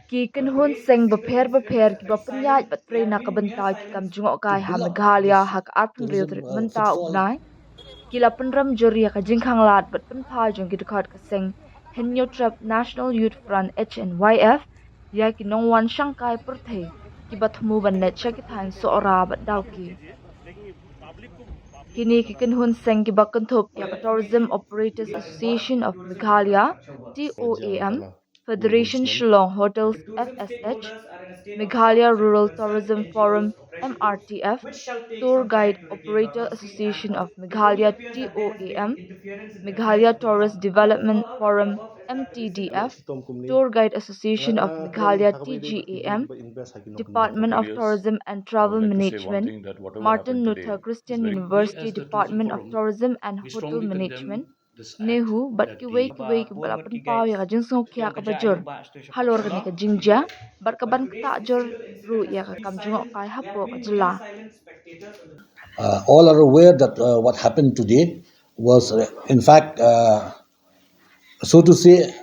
Ki kan hun seng bapher ki bapanyaj bat pre na kabanta ki kam jungo kai ha Meghalaya ha ka arpun real treatmenta ubnai. Ki la penram juri ka jing khanglad bat pen pa jong ki dekat ka seng Henyo Trap National Youth Front HNYF ya ki nongwan shangkai perthe ki ba thmu ban net cha ki than Sohra Dawki. Kini ki kan hun seng ki ba kanthop ya ka Tourism Operators Association of Meghalaya TOAM, Federation Shillong Hotels FSH, Meghalaya Rural Tourism Forum MRTF, Tour Guide Operator Association of Meghalaya TOAM, Meghalaya Tourist Development Forum MTDF, Tour Guide Association of Meghalaya TGAM, Department of Tourism and Travel I'd like to say one Management, thing, that whatever Martin happened Luther today is Christian very We University as the tourism Department of forum, Tourism and we Hotel strongly Management, condemn this act Nehu but ki that wei the ki wei ki bon balapan wat ki pau ya guys. ka jingsong kya Kyong ka ka ja bajur. ayu ba sto sa Halor ka pasala. ni ka jingja, bar ka ban kata jur ru ya ka kam jungok kai hapo ka jela. All are aware that what happened today was, in fact, so to say,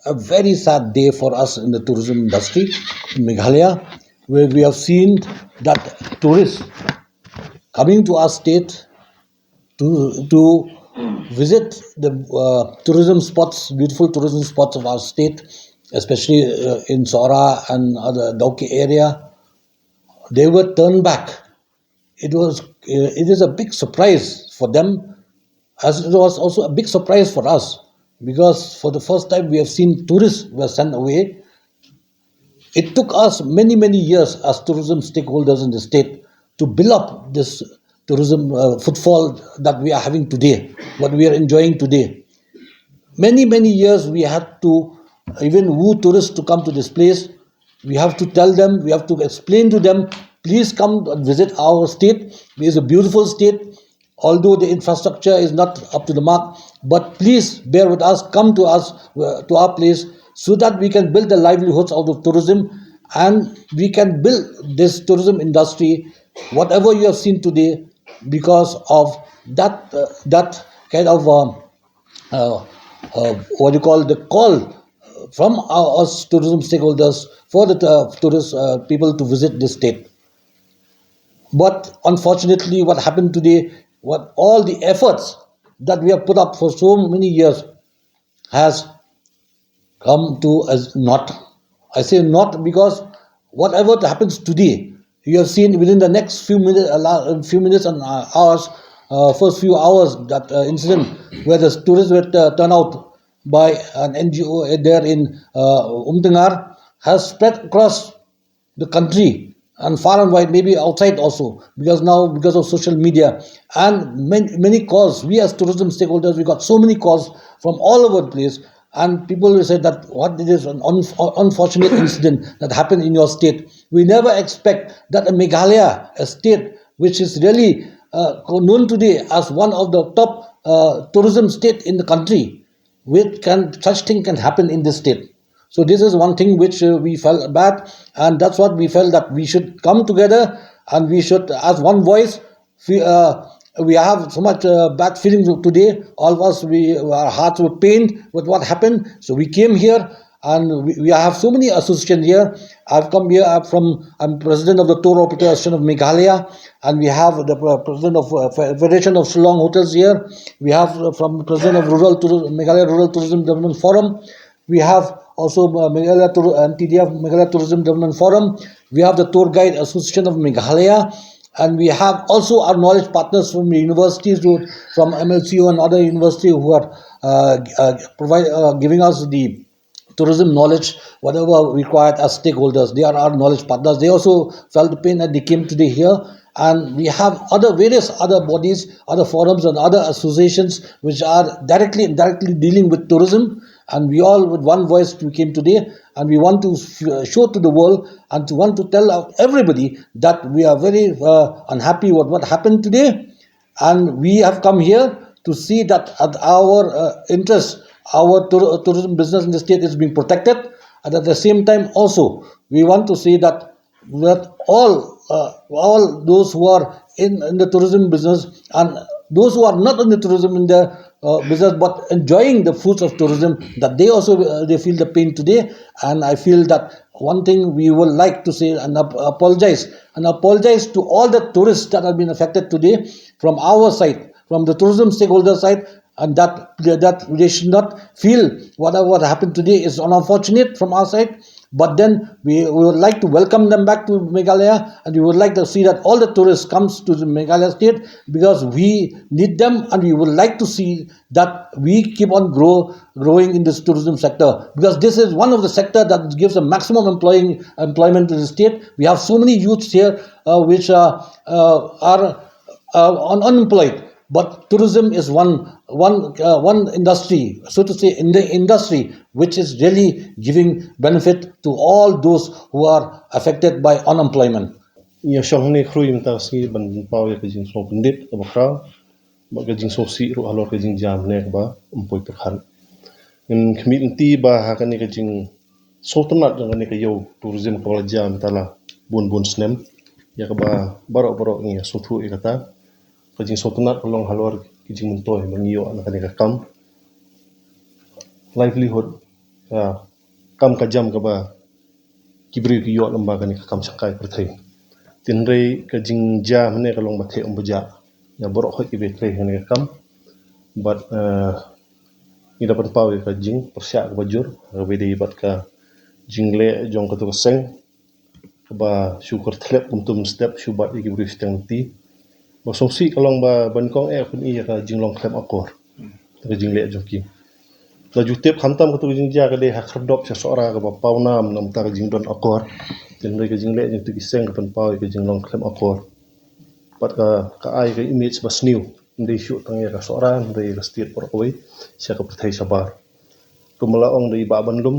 a very sad day for us in the tourism industry in Meghalaya, where we have seen that tourists coming to our state to visit the tourism spots, beautiful tourism spots of our state, especially in Sohra and other Dawki area, they were turned back. It is a big surprise for them, as it was also a big surprise for us, because for the first time we have seen tourists were sent away. It took us many years as tourism stakeholders in the state to build up this tourism footfall that we are having today, what we are enjoying today. Many years we had to even woo tourists to come to this place. We have to tell them, we have to explain to them, please come and visit our state. It is a beautiful state, although the infrastructure is not up to the mark, but please bear with us, come to us, to our place, so that we can build the livelihoods out of tourism, and we can build this tourism industry, whatever you have seen today, because of that kind of what you call the call from us tourism stakeholders for the tourist people to visit this state. But unfortunately, what happened today, what all the efforts that we have put up for so many years has come to as naught. I say not because whatever happens today, you have seen within the next few minutes and hours, first few hours, that incident where the tourists were turned out by an NGO there in Umtangar has spread across the country and far and wide, maybe outside also, because now because of social media and many calls. We as tourism stakeholders, we got so many calls from all over the place, and people will say that what it is an unfortunate incident that happened in your state. We never expect that a Meghalaya, a state which is really known today as one of the top tourism state in the country, which can such thing can happen in this state. So this is one thing which we felt bad, and that's what we felt that we should come together and we should, as one voice. We have so much bad feelings today. All of us, our hearts were pained with what happened. So we came here, and we have so many associations here. I've come here. I'm president of the Tour Operator Association of Meghalaya, and we have the president of Federation of Shillong Hotels here. We have from president of Meghalaya Rural Tourism Development Forum. We have also Meghalaya TDF, Meghalaya Tourism Development Forum. We have the Tour Guide Association of Meghalaya, and we have also our knowledge partners from the universities, from MLCO and other universities who are giving us the tourism knowledge, whatever required as stakeholders. They are our knowledge partners. They also felt the pain that they came today here. And we have various other bodies, other forums and other associations which are directly and indirectly dealing with tourism. And we all with one voice we came today, and we want to show to the world and to want to tell everybody that we are very unhappy with what happened today. And we have come here to see that our interests, our tourism business in the state is being protected, and at the same time also we want to say that all those who are in the tourism business and those who are not in the tourism in the business but enjoying the fruits of tourism, that they also they feel the pain today. And I feel that one thing we would like to say and apologize to all the tourists that have been affected today from our side, from the tourism stakeholder side, and that they should not feel whatever what happened today is unfortunate from our side. But then we would like to welcome them back to Meghalaya, and we would like to see that all the tourists comes to the Meghalaya state, because we need them, and we would like to see that we keep on growing in this tourism sector, because this is one of the sector that gives a maximum employment to the state. We have so many youths here which are unemployed. But tourism is one industry, so to say, in the industry which is really giving benefit to all those who are affected by unemployment. Ya shong ne khrui mta si ban pau ya kajing so pandit abakra ba kajing so si ru alor kajing jam ne ba umpoi perkhan in community ba ha kan kajing so tanat jang ne kayo tourism ko jam tala bun snem ya ka ba barok ni so thu ikata kajing so tanat long halor kajing mentoy mangiyo anak ka kam livelihood kam ka jam ka ba kibri ki yo lamba kan ka kam sakai perthai tinrei ka jingja mane ka long mathe umbuja ya borok hoi ki betre ne kam but ni dapat pau ka jing persya ka bajur ka bedi bat ka jingle jong ka to seng ba syukur thlep untum step syubat ki bri steng ti ba songsi ka long ba ban kong pun i ka jinglong klep akor ka jingle jong ki la jutep khantam ka to jingja ka de ha khrdop sa sora ka ba pau nam ta ka jingdon akor tinrei ka jingle jong tu ki seng ka pan pau ka jinglong klep akor pat ka ai ka image bas new ndei shu tang ya ka sora ndei ka state por koi sia ka prthai sabar kumala ong dei ba ban lum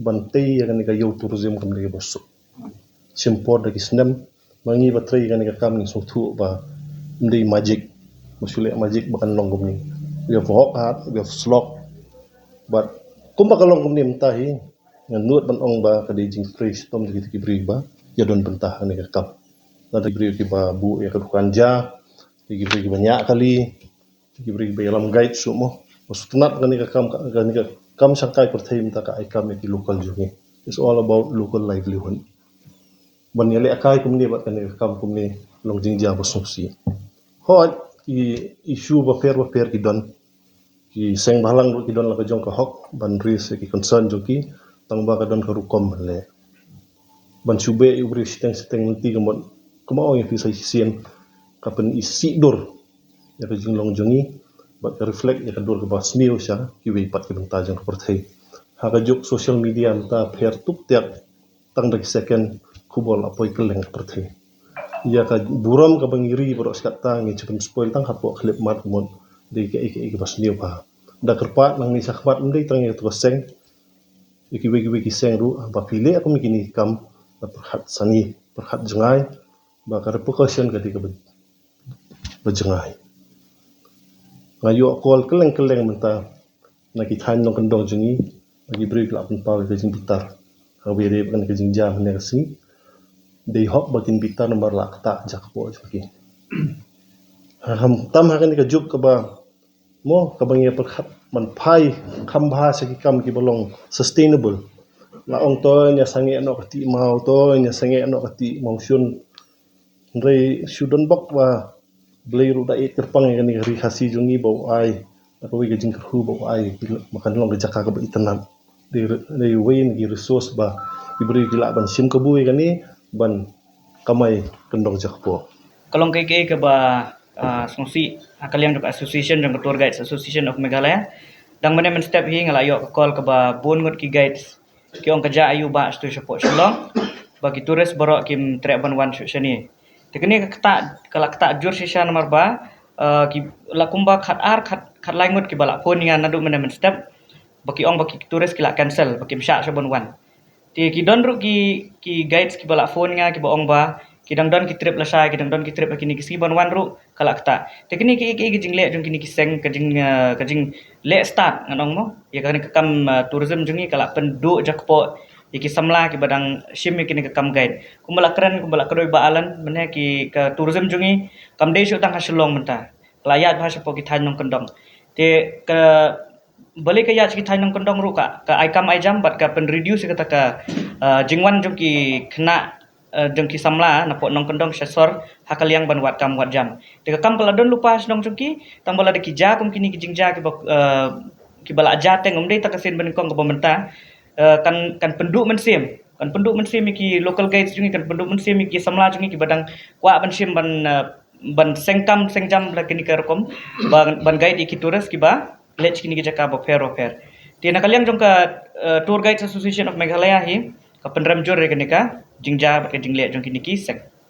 ban tei ya ka yo tourism kam dei bas simpor da kisnem mangi batrei ka kam ni so thu ba ndei magic musule magic bakan long gum ni we have hawk hat we have slog but kumba ka long gum ni mtahi nganut ban ong ba ka dei jing fresh tom di ki bri ba ya don bentah ni ka kam na beri ki ba bu ya ka kanja ki beri banyak kali ki beri ba dalam guide semua maksudnya kan ka kam sangkai perthai minta ka ikam ki local jungi. It's all about local livelihood ban yale akai kumni ba kan ka kam kumni long jingja ba sopsi hot issue ba fair ki don ki seng balang ki don la ka jong ka hok ban ris ki concern joki tang ba ka don ka rukom le ban sube ubri seteng nanti kemon kemau yang bisa sien kapan isi dor ya ka jinglong jongi ba ka reflect ya ka dor ka bas new sya ki we pat ki banta jang ka perthai ha ka juk social media anta fair tuk tiak tang dak second kubol apoi keleng perthai ya ka buram ka bangiri borok skata ngi cepet spoil tang hapo klip mat mon de ke bas new pa da kerpat nang ni sakbat ndai tang ya to seng iki seng ru ba pile aku mikini kam perhat sani perhat jengai ba ka repercussion ka di ka berjengai ngayo kol keleng menta na ki than nong kendong jengi lagi beri kelap pau ka jing bitar ka bere kan ka jing jam ne si dei hok bakin bitar nomor la kta jak po jaki ham tam ha kan ka juk ka ba mo ka bang ya perhat man phai kham bha sa ki kam ki bolong sustainable la ong to nya sange no kati mau to nya sange no kati mau syun rei syudon bok wa blei ru da et kerpang kan ni ri hasi jungi bau ai aku wi gajing kerhu bau ai makan long jaka ka ba itanan de wain gi resource ba ibri gila ban sim kabu kan ni ban kamai kendong jakpo Kalong KK ke ba songsi akaliang dok association dong tour guides association of Meghalaya dang mana men step hi ngalayo call ke ba bon ngot ki guides ki ong kerja ayu ba stu support shalong bagi turis borok kim trek ban wan shani tekni kata kala kata jur sisa nomor ba ki la kumba khat lai ngot ki bala phone ngan nadu mana men step bagi ong bagi turis kila cancel bagi Shah bon wan ti ki don ru ki guides ki bala phone nga ki ba ong ba kidang don ki trip la Shah kidang don ki trip kini ki ban wan ru kala kata tekni ki jingle jung kini ki seng ka jing le start nganong mo ya kan kam tourism jungi kala pendu jakpo iki samla ki badang shim kini ka kam guide kumala keren kumala kadoi ba alan mene ki ka tourism jungi kam dei shu tang hasilong menta layat bahasa po kita nong kendong te ke balik ke yat kita nong kendong ruka ka ai kam ai jam bat ka pen reduce kata ka jingwan jong ki kena jong ki samla na po nong kendong sesor hakaliang ban wat kam wat jam te ka kam kala don lupa nong jong ki tam bala de ki ja kum kini ki jingja ki bala ja teng umdei ta kasin ben kong ka pemerintah kan penduk mensim kan penduk mensim ki local guides jungi kan penduk mensim ki samla jungi ki badang kwa mensim ban sengkam sengjam la kini kerkom ban guide ki tourist ki ba lech kini ki jaka ba fair ti na kaliang jong ka tour guides association of Meghalaya hi ka penram jor re kini ka jingja ba ke jingle jong kini ki sek